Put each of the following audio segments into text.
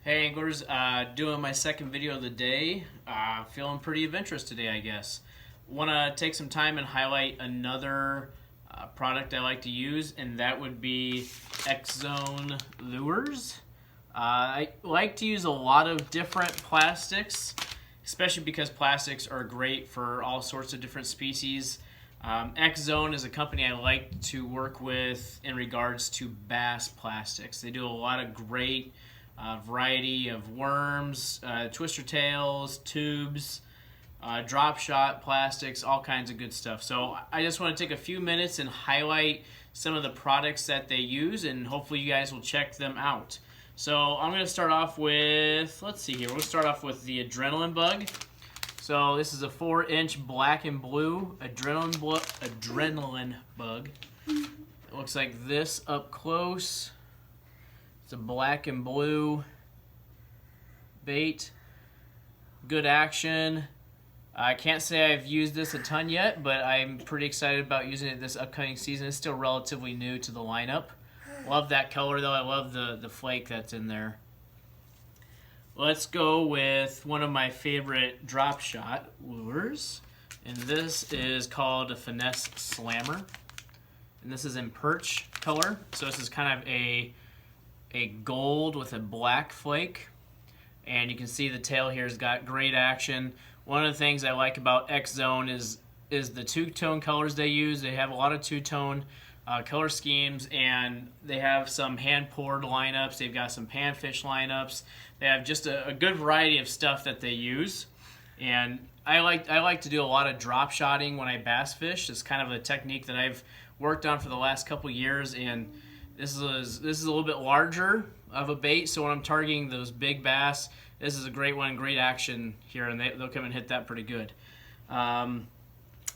Hey anglers, doing my second video of the day. Feeling pretty adventurous today, I guess. Want to take some time and highlight another product I like to use, and that would be xzone lures. I like to use a lot of different plastics, especially because plastics are great for all sorts of different species. xzone is a company I like to work with in regards to bass plastics. They do a lot of great variety of worms, twister tails, tubes, drop shot plastics, all kinds of good stuff. So I just want to take a few minutes and highlight some of the products that they use, and hopefully you guys will check them out. So I'm going to start off with, let's see here, we'll start off with the adrenaline bug. So this is a 4-inch black and blue adrenaline bug. It looks like this up close. It's a black and blue bait. Good action. I can't say I've used this a ton yet, but I'm pretty excited about using it this upcoming season. It's still relatively new to the lineup. Love that color though. I love the flake that's in there. Let's go with one of my favorite drop shot lures, and this is called a Finesse Slammer, and this is in perch color. So this is kind of a gold with a black flake, and you can see the tail here has got great action. One of the things I like about xzone is the two-tone colors they use. They have a lot of two-tone color schemes, and they have some hand-poured lineups. They've got some panfish lineups. They have just a good variety of stuff that they use, and I like to do a lot of drop shotting when I bass fish. It's kind of a technique that I've worked on for the last couple years, and this is a little bit larger of a bait, so when I'm targeting those big bass, this is a great one, great action here, and they'll come and hit that pretty good.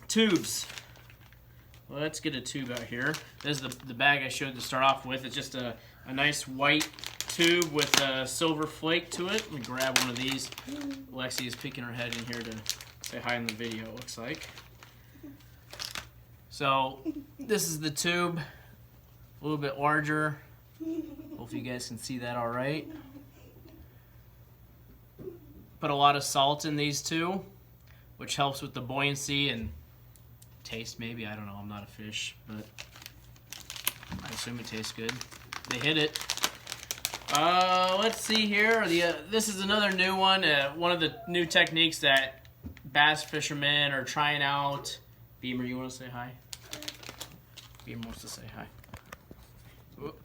Tubes. Let's get a tube out here. This is the bag I showed to start off with. It's just a nice white tube with a silver flake to it. Let me grab one of these. Lexi is peeking her head in here to say hi in the video, it looks like. So this is the tube, a little bit larger. Hopefully you guys can see that all right. Put a lot of salt in these too, which helps with the buoyancy and taste maybe. I don't know, I'm not a fish, but I assume it tastes good. They hit it. Let's see here. This is another new one. One of the new techniques that bass fishermen are trying out. Beamer, you want to say hi? Beamer wants to say hi. Whoop.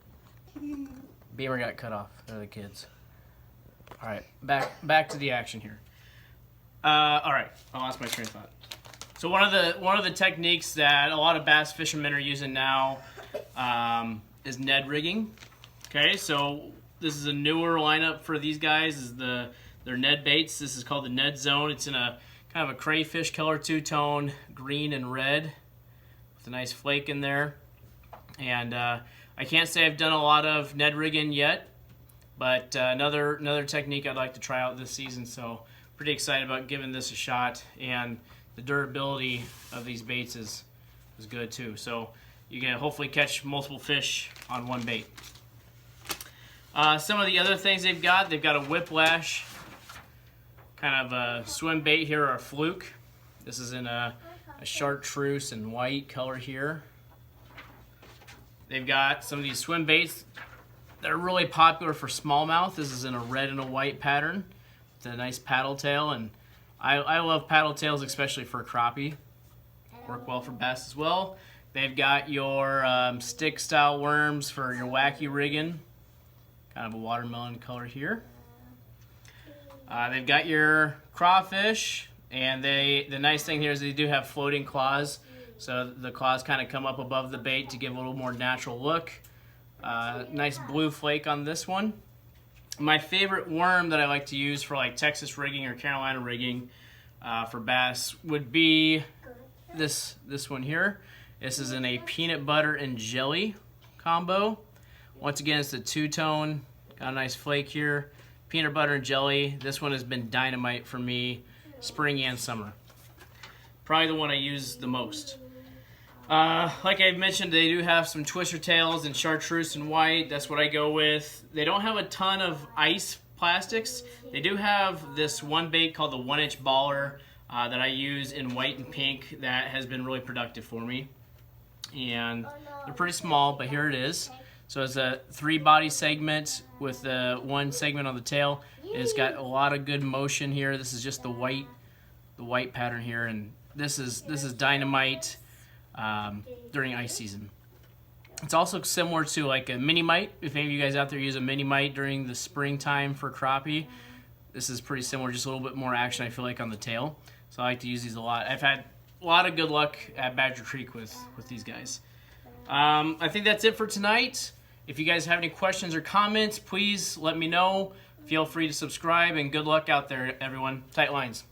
Beamer got cut off. They're the kids. All right, back to the action here. All right, I lost my train of thought. So one of the techniques that a lot of bass fishermen are using now is Ned rigging. Okay, so this is a newer lineup for these guys. Is their Ned baits. This is called the Ned Zone. It's in a kind of a crayfish color, two-tone, green and red, with a nice flake in there. And I can't say I've done a lot of Ned rigging yet, but another technique I'd like to try out this season. So pretty excited about giving this a shot, and the durability of these baits is good too. So you can hopefully catch multiple fish on one bait. Some of the other things they've got a whiplash, kind of a swim bait here, or a fluke. This is in a chartreuse and white color here. They've got some of these swim baits that are really popular for smallmouth. This is in a red and a white pattern with a nice paddle tail, and I love paddle tails, especially for crappie. Work well for bass as well. They've got your stick style worms for your wacky rigging, kind of a watermelon color here. They've got your crawfish, and the nice thing here is they do have floating claws, so the claws kind of come up above the bait to give a little more natural look. Nice blue flake on this one. My favorite worm that I like to use for like Texas rigging or Carolina rigging for bass would be this one here. This is in a peanut butter and jelly combo. Once again, it's a two-tone, got a nice flake here. Peanut butter and jelly. This one has been dynamite for me spring and summer. Probably the one I use the most. Like I mentioned, they do have some twister tails and chartreuse and white. That's what I go with. They don't have a ton of ice plastics. They do have this one bait called the 1-inch baller that I use in white and pink that has been really productive for me. And they're pretty small, but here it is. So it's a 3-body segment with the 1 segment on the tail. It's got a lot of good motion here. This is just the white pattern here, and this is dynamite during ice season. It's also similar to like a mini mite. If any of you guys out there use a mini mite during the springtime for crappie, this is pretty similar, just a little bit more action I feel like on the tail. So I like to use these a lot. I've had a lot of good luck at Badger Creek with these guys. I think that's it for tonight. If you guys have any questions or comments, please let me know. Feel free to subscribe, and good luck out there, everyone. Tight lines.